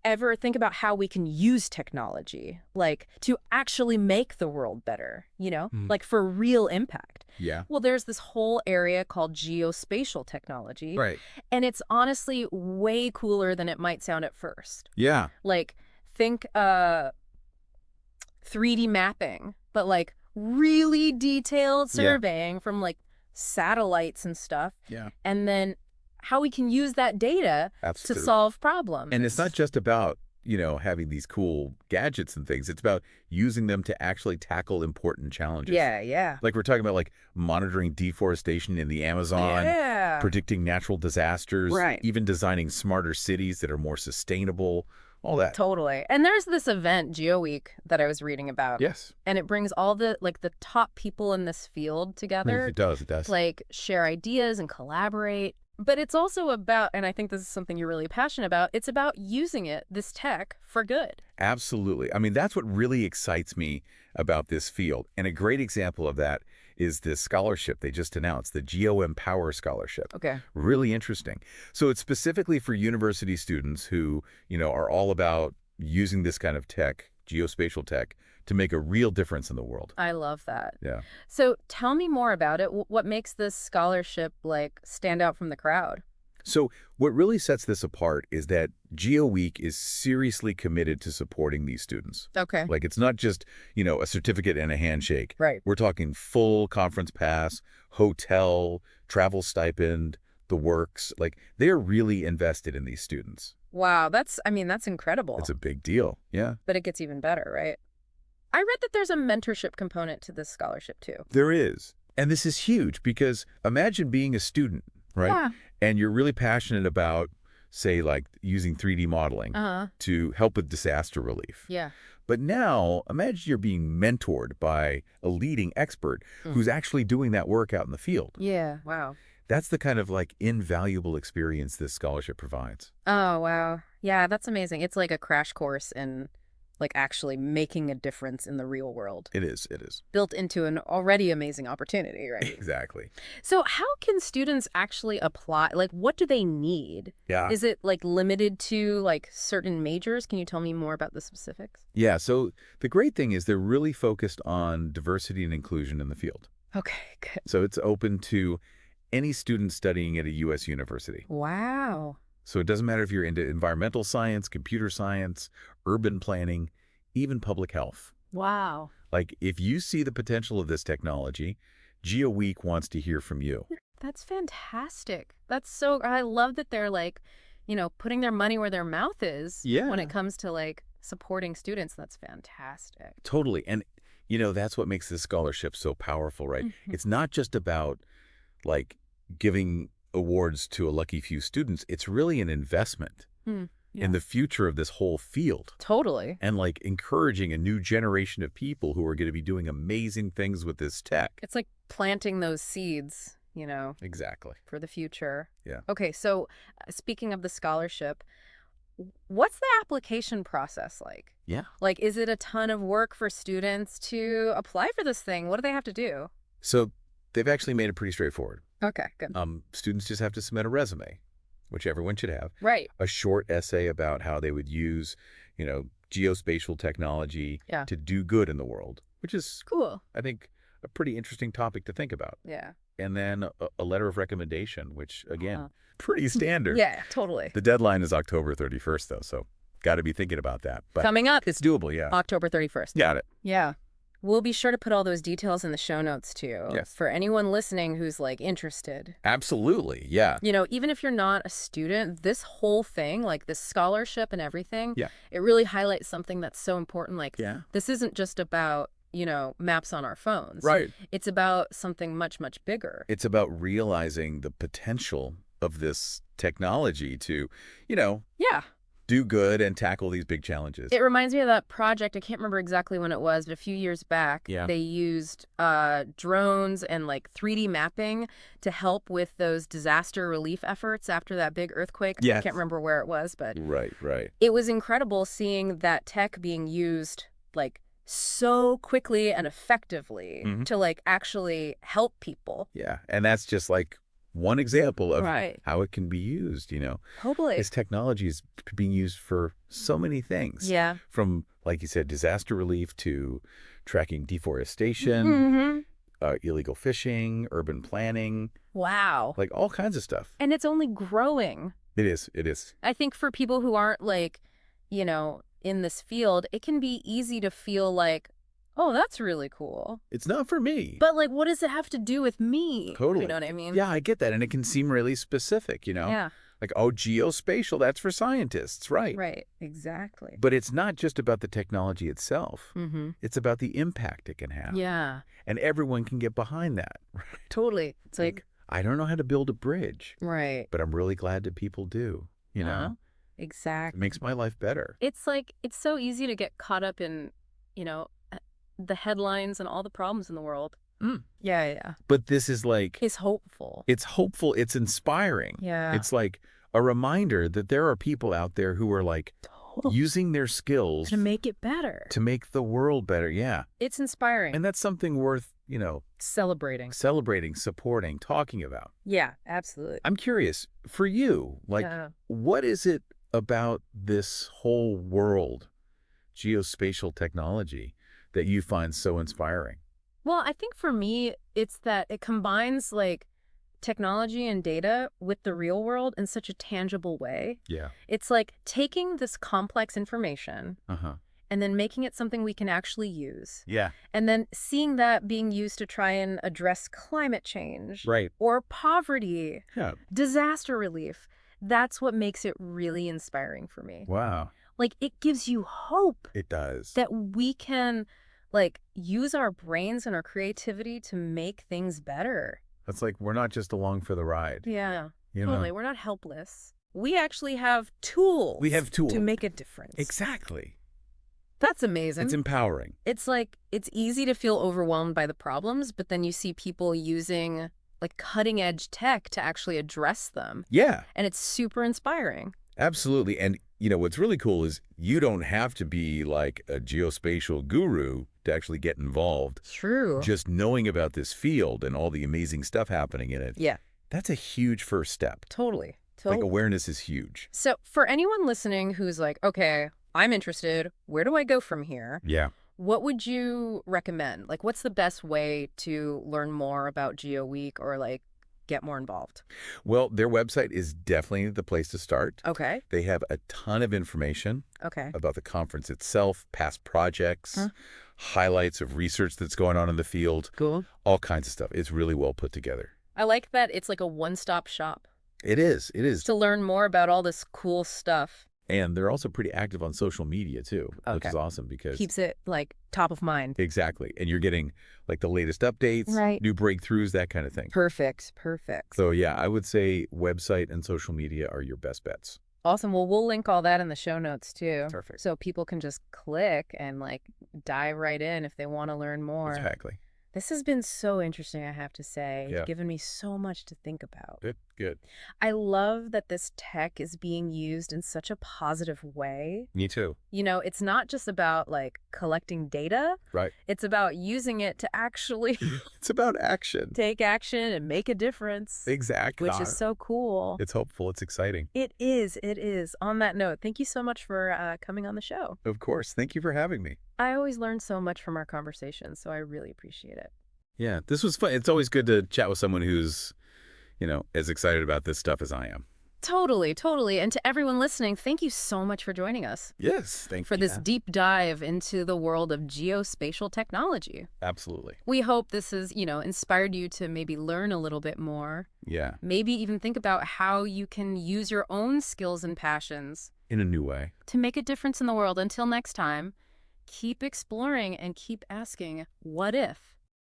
ever think about how we can use technology, like, to actually make the world better, Mm. like for real impact? Yeah. Well, there's this whole area called geospatial technology, Right. and it's honestly way cooler than it might sound at first. Yeah. Like, think 3D mapping, but like really detailed Yeah. surveying from like satellites and stuff, Yeah. and then how we can use that data to Absolutely. solve problems. And it's not just about, having these cool gadgets and things. It's about using them to actually tackle important challenges. Yeah, yeah. Like we're talking about like monitoring deforestation in the Amazon, Yeah. predicting natural disasters, Right. even designing smarter cities that are more sustainable, all that. Totally. And there's this event, GeoWeek, that I was reading about. Yes. And it brings all the top people in this field together It does. It does. to like share ideas and collaborate. But it's also about, and I think this is something you're really passionate about, it's about using this tech for good. Absolutely. I mean, that's what really excites me about this field. And a great example of that is this scholarship they just announced, the Geo Empower Scholarship. Okay. Really interesting. So it's specifically for university students who, are all about using this kind of tech, geospatial tech, to make a real difference in the world. I love that. Yeah. So tell me more about it. What makes this scholarship like stand out from the crowd? So what really sets this apart is that GeoWeek is seriously committed to supporting these students. Okay. Like it's not just, a certificate and a handshake. Right. We're talking full conference pass, hotel, travel stipend, the works. Like they're really invested in these students. Wow, that's incredible. It's a big deal. Yeah. But it gets even better, right? I read that there's a mentorship component to this scholarship too. There is. And this is huge because imagine being a student, right? Yeah. And you're really passionate about, say, like using 3D modeling to help with disaster relief. Yeah. But now, imagine you're being mentored by a leading expert who's actually doing that work out in the field. Yeah. Wow. That's the kind of like invaluable experience this scholarship provides. Oh, wow. Yeah, that's amazing. It's like a crash course in like actually making a difference in the real world. It is. It is. Built into an already amazing opportunity, right? Exactly. So how can students actually apply? Like, what do they need? Yeah. Is it like limited to like certain majors? Can you tell me more about the specifics? Yeah. So the great thing is they're really focused on diversity and inclusion in the field. Okay, good. So it's open to any student studying at a U.S. university. Wow. So it doesn't matter if you're into environmental science, computer science, urban planning, even public health. Wow. Like, if you see the potential of this technology, GeoWeek wants to hear from you. That's fantastic. I love that they're like, putting their money where their mouth is when it comes to like supporting students. That's fantastic. Totally. And, that's what makes this scholarship so powerful, right? It's not just about like giving awards to a lucky few students. It's really an investment in the future of this whole field. Totally. And like encouraging a new generation of people who are going to be doing amazing things with this tech. It's like planting those seeds, Exactly. for the future. Yeah. Okay, so speaking of the scholarship, what's the application process like? Yeah. Like, is it a ton of work for students to apply for this thing? What do they have to do? So they've actually made it pretty straightforward. Okay, good. Students just have to submit a resume, which everyone should have. Right. A short essay about how they would use, geospatial technology to do good in the world, which is, Cool. I think, a pretty interesting topic to think about. Yeah. And then a letter of recommendation, which, again, pretty standard. Yeah, totally. The deadline is October 31st, though, so got to be thinking about that. But Coming up. it's doable, yeah. October 31st. Got it. Yeah. We'll be sure to put all those details in the show notes, too. Yes. For anyone listening who's, like, interested. Absolutely, yeah. Even if you're not a student, this whole thing, like this scholarship and everything, Yeah. it really highlights something that's so important. Like, Yeah. this isn't just about, maps on our phones. Right. It's about something much, much bigger. It's about realizing the potential of this technology to, Yeah. do good and tackle these big challenges. It reminds me of that project. I can't remember exactly when it was, but a few years back, they used drones and like 3D mapping to help with those disaster relief efforts after that big earthquake. Yes. I can't remember where it was, but Right. it was incredible seeing that tech being used like so quickly and effectively to like actually help people. Yeah. And that's just like one example of Right. how it can be used, you know. Totally. This technology is being used for so many things. Yeah. From, like you said, disaster relief to tracking deforestation, illegal fishing, urban planning. Wow. Like all kinds of stuff. And it's only growing. It is. It is. I think for people who aren't like, you know, in this field, it can be easy to feel like, oh, that's really cool. It's not for me. But like, what does it have to do with me? Totally. You know what I mean? Yeah, I get that. And it can seem really specific, you know? Yeah. Like, oh, geospatial, that's for scientists, right? Right. Exactly. But it's not just about the technology itself. Mm-hmm. It's about the impact it can have. Yeah. And everyone can get behind that. Right? Totally. It's like, I don't know how to build a bridge. right. But I'm really glad that people do, you know? Exactly. It makes my life better. It's like, it's so easy to get caught up in, you know, the headlines and all the problems in the world. Yeah. But this is like... It's hopeful. It's hopeful. It's inspiring. Yeah. It's like a reminder that there are people out there who are like using their skills to make it better. To make the world better. Yeah. It's inspiring. And that's something worth, you know... Celebrating, supporting, talking about. Yeah, absolutely. I'm curious, for you, like, what is it about this whole world, geospatial technology, that you find so inspiring? Well, I think for me, it's that it combines like technology and data with the real world in such a tangible way. Yeah. It's like taking this complex information and then making it something we can actually use. Yeah. And then seeing that being used to try and address climate change. Right. Or poverty. Yeah. Disaster relief. That's what makes it really inspiring for me. Wow. Like, it gives you hope. It does. That we can, like, use our brains and our creativity to make things better. That's like, we're not just along for the ride. Yeah. You totally. know? We're not helpless. We actually have tools. We have tools. To make a difference. Exactly. That's amazing. It's empowering. It's like, it's easy to feel overwhelmed by the problems, but then you see people using, like, cutting-edge tech to actually address them. Yeah. And it's super inspiring. Absolutely. And, you know, what's really cool is you don't have to be like a geospatial guru to actually get involved. True. Just knowing about this field and all the amazing stuff happening in it. Yeah. That's a huge first step. Totally. Like, awareness is huge. So for anyone listening who's like, okay, I'm interested, where do I go from here? Yeah. What would you recommend? Like, what's the best way to learn more about Geo Week or, like, get more involved? Well, their website is definitely the place to start. Okay. They have a ton of information about the conference itself, past projects, highlights of research that's going on in the field. Cool. All kinds of stuff. It's really well put together. I like that it's like a one-stop shop. It is. It is. To learn more about all this cool stuff. And they're also pretty active on social media, too, which is awesome because... Keeps it, like, top of mind. Exactly. And you're getting, like, the latest updates, new breakthroughs, that kind of thing. Perfect. Perfect. So, yeah, I would say website and social media are your best bets. Awesome. Well, we'll link all that in the show notes, too. Perfect. So people can just click and, like, dive right in if they want to learn more. Exactly. This has been so interesting, I have to say. Yeah. You've given me so much to think about. Good. I love that this tech is being used in such a positive way. Me too. You know, it's not just about, like, collecting data. Right. It's about using it to actually... It's about action. Take action and make a difference. Exactly. Which is so cool. It's hopeful. It's exciting. It is. It is. On that note, thank you so much for coming on the show. Of course. Thank you for having me. I always learn so much from our conversations, so I really appreciate it. Yeah, this was fun. It's always good to chat with someone who's, you know, as excited about this stuff as I am. Totally, totally. And to everyone listening, thank you so much for joining us. Yes, thank you. For this deep dive into the world of geospatial technology. Absolutely. We hope this has, you know, inspired you to maybe learn a little bit more. Yeah. Maybe even think about how you can use your own skills and passions. In a new way. To make a difference in the world. Until next time, keep exploring and keep asking, what if?